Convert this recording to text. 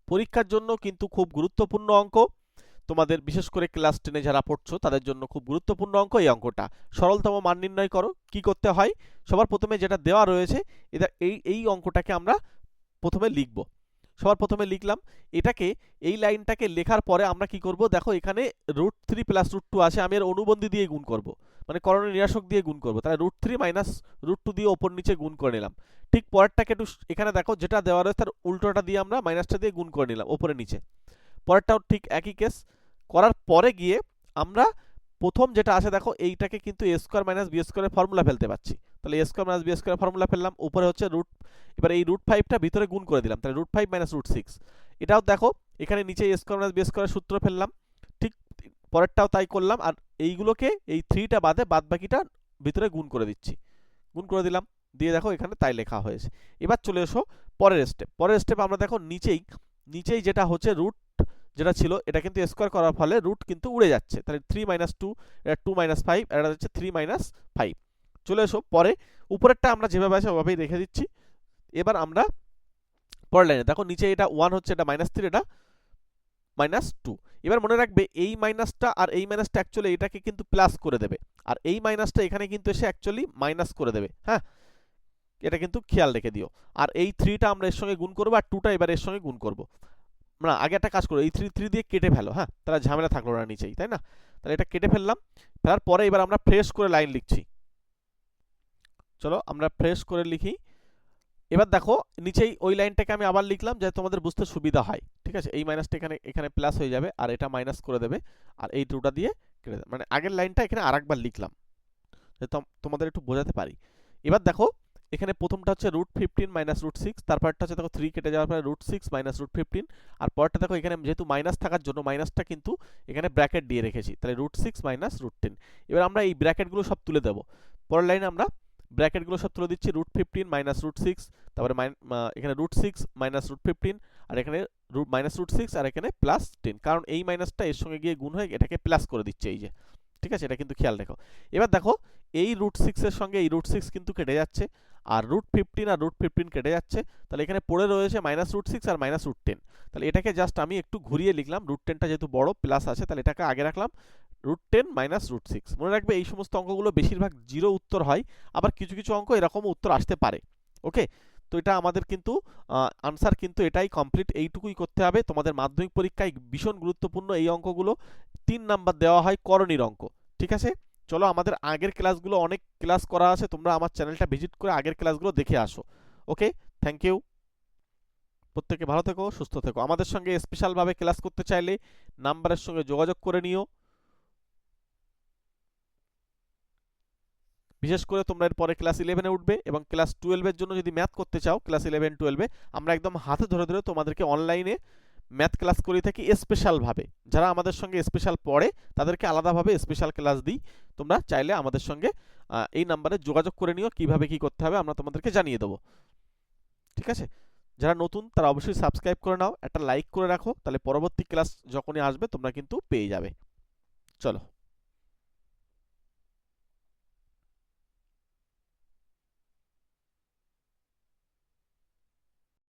পরীক্ষার জন্য কিন্তু খুব গুরুত্বপূর্ণ অঙ্ক, তোমাদের বিশেষ করে ক্লাস 10-এ যারা পড়ছো তাদের জন্য খুব গুরুত্বপূর্ণ অঙ্ক এই অঙ্কটা। সরলতম মান নির্ণয় করো। কি করতে হয়, সবার প্রথমে যেটা দেওয়া রয়েছে এটা এই অঙ্কটাকে আমরা প্রথমে লিখব। সবার প্রথমে লিখলাম এটাকে, এই লাইনটাকে লেখার পরে আমরা কি করব, দেখো এখানে √3 + √2 আছে, আমি এর অনুবন্ধী দিয়ে গুণ করব, মানে করণীয় নিরাসক দিয়ে গুণ করব, তাহলে √3 - √2 দিয়ে ওপর নিচে গুণ করে নিলাম। ঠিক পরেরটাকে একটু এখানে দেখো যেটা দেওয়া রয়েছে তার উল্টোটা দিয়ে আমরা মাইনাসটা দিয়ে গুণ করে নিলাম ওপরে নিচে। পরেরটাও ঠিক একই কেস করার পরে গিয়ে আমরা প্রথম যেটা আছে দেখো এইটাকে কিন্তু a² - b² এর ফর্মুলা ফেলতে পাচ্ছি, তাহলে a² - b² এর ফর্মুলা ফেললাম, উপরে হচ্ছে রুট, এবার এই √5টা ভিতরে গুণ করে দিলাম, তাহলে √5 - √6। এটাও দেখো এখানে নিচে a² - b² এর সূত্র ফেললাম, ঠিক পরেরটাও তাই করলাম, আর এইগুলোকে এই 3টা বাদে বাদ বাকিটা ভিতরে গুণ করে দিচ্ছি, গুণ করে দিলাম, দিয়ে দেখো এখানে তাই লেখা হয়েছে। এবার চলে এসো পরের স্টেপ আমরা দেখো নিচেই যেটা হচ্ছে রুট যেটা ছিল এটা কিন্তু স্কোয়ার করার ফলে রুট কিন্তু উড়ে যাচ্ছে, তাহলে 3 - 2, এটা 2 - 5, এটা হচ্ছে 3 - 5। চলে এসো পরে, উপরেরটা আমরা যেভাবে আছে ওভাবেই রেখে দিচ্ছি। এবার আমরা পরের লাইনে দেখো নিচে এটা 1 হচ্ছে, এটা -3, এটা -2। এবার মনে রাখবে এই মাইনাসটা আর এই মাইনাসটা অ্যাকচুয়ালি এটাকে কিন্তু প্লাস করে দেবে, আর এই মাইনাসটা এখানে কিন্তু এসে অ্যাকচুয়ালি মাইনাস করে দেবে। হ্যাঁ, এটা কিন্তু খেয়াল রেখে দিও। আর এই 3টা আমরা এর সঙ্গে গুণ করবো, আর 2টা এবার এর সঙ্গে গুণ করবো। না, আগে একটা কাজ করো, এই 3 দিয়ে কেটে ফেলো। হ্যাঁ, তাহলে ঝামেলা থাকলো না নিচেই, তাই না? তাহলে এটা কেটে ফেললাম, ফেলার পরে এবার আমরা ফ্রেশ করে লাইন লিখছি। চলো আমরা ফ্রেশ করে লিখি। এবার দেখো নিচেই ওই লাইনটাকে আমি আবার লিখলাম যাতে তোমাদের বুঝতে সুবিধা হয়। ঠিক আছে, এই মাইনাসটা এখানে প্লাস হয়ে যাবে, আর এটা মাইনাস করে দেবে, আর এই 2টা দিয়ে কেটে দেবে, মানে আগের লাইনটা এখানে আরেকবার লিখলাম যাতে তোমাদের একটু বোঝাতে পারি। এবার দেখো এখানে প্রথমটা হচ্ছে √15 - √6, তারপরটা হচ্ছে দেখো 3 কেটে যাওয়ার পরে √6 - √15, আর পরেরটা দেখো এখানে যেহেতু মাইনাস থাকার জন্য মাইনাসটা কিন্তু এখানে ব্র্যাকেট দিয়ে রেখেছি, তাহলে √6 - √10। এবার আমরা এই ব্র্যাকেটগুলো সব তুলে দেবো। পরের লাইনে আমরা ব্র্যাকেটগুলো সব তুলে দিচ্ছি, √15 - √6, তারপরে এখানে √6 - √15, আর এখানে -√6, আর এখানে +10, কারণ এই মাইনাসটা এর সঙ্গে গিয়ে গুণ হয়ে এটাকে প্লাস করে দিচ্ছে, এই যে। ঠিক আছে, এটা কিন্তু খেয়াল রেখো। এবার দেখো এই √6 এর সঙ্গে এই √6 কিন্তু কেটে যাচ্ছে, আর √15 আর √15 কেটে যাচ্ছে, তাহলে এখানে পড়ে রয়েছে -√6 আর -√10। তাহলে এটাকে জাস্ট আমি একটু ঘুরিয়ে লিখলাম, √10টা যেহেতু বড় প্লাস আছে, তাহলে এটাকে আগে রাখলাম, √10 - √6। মনে রাখবে এই সমস্ত অঙ্কগুলো বেশিরভাগ জিরো উত্তর হয়, আবার কিছু কিছু অঙ্ক এরকমও উত্তর আসতে পারে। ওকে, তো এটা আমাদের কিন্তু আনসার কিন্তু এটাই কমপ্লিট, এইটুকুই করতে হবে। তোমাদের মাধ্যমিক পরীক্ষায় ভীষণ গুরুত্বপূর্ণ এই অঙ্কগুলো, 3 নাম্বার দেওয়া হয় করণীর অঙ্ক। ঠিক আছে, চলো আমাদের আগের ক্লাসগুলো অনেক ক্লাস করা আছে, তোমরা আমার চ্যানেলটা ভিজিট করে আগের ক্লাসগুলো দেখে আসো। ওকে, থ্যাংক ইউ। প্রত্যেকে ভালো থেকো, সুস্থ থেকো। আমাদের সঙ্গে স্পেশালভাবে ক্লাস করতে চাইলে নাম্বারের সঙ্গে যোগাযোগ করে নিও। বিশেষ করে তোমরা এরপরে ক্লাস 11-এ উঠবে, এবং ক্লাস 12-এর জন্য যদি ম্যাথ করতে চাও, ক্লাস 11-12-এ আমরা একদম হাতে ধরে ধরে তোমাদেরকে অনলাইনে ম্যাথ ক্লাস করে থাকি স্পেশালভাবে। যারা আমাদের সঙ্গে স্পেশাল পড়ে তাদেরকে আলাদাভাবে স্পেশাল ক্লাস দিই। তোমরা চাইলে আমাদের সঙ্গে এই নাম্বারে যোগাযোগ করে নিও, কিভাবে কি করতে হবে আমরা তোমাদেরকে জানিয়ে দেবো। ঠিক আছে, যারা নতুন তারা অবশ্যই সাবস্ক্রাইব করে নাও, একটা লাইক করে রাখো, তাহলে পরবর্তী ক্লাস যখনই আসবে তোমরা কিন্তু পেয়ে যাবে। চলো।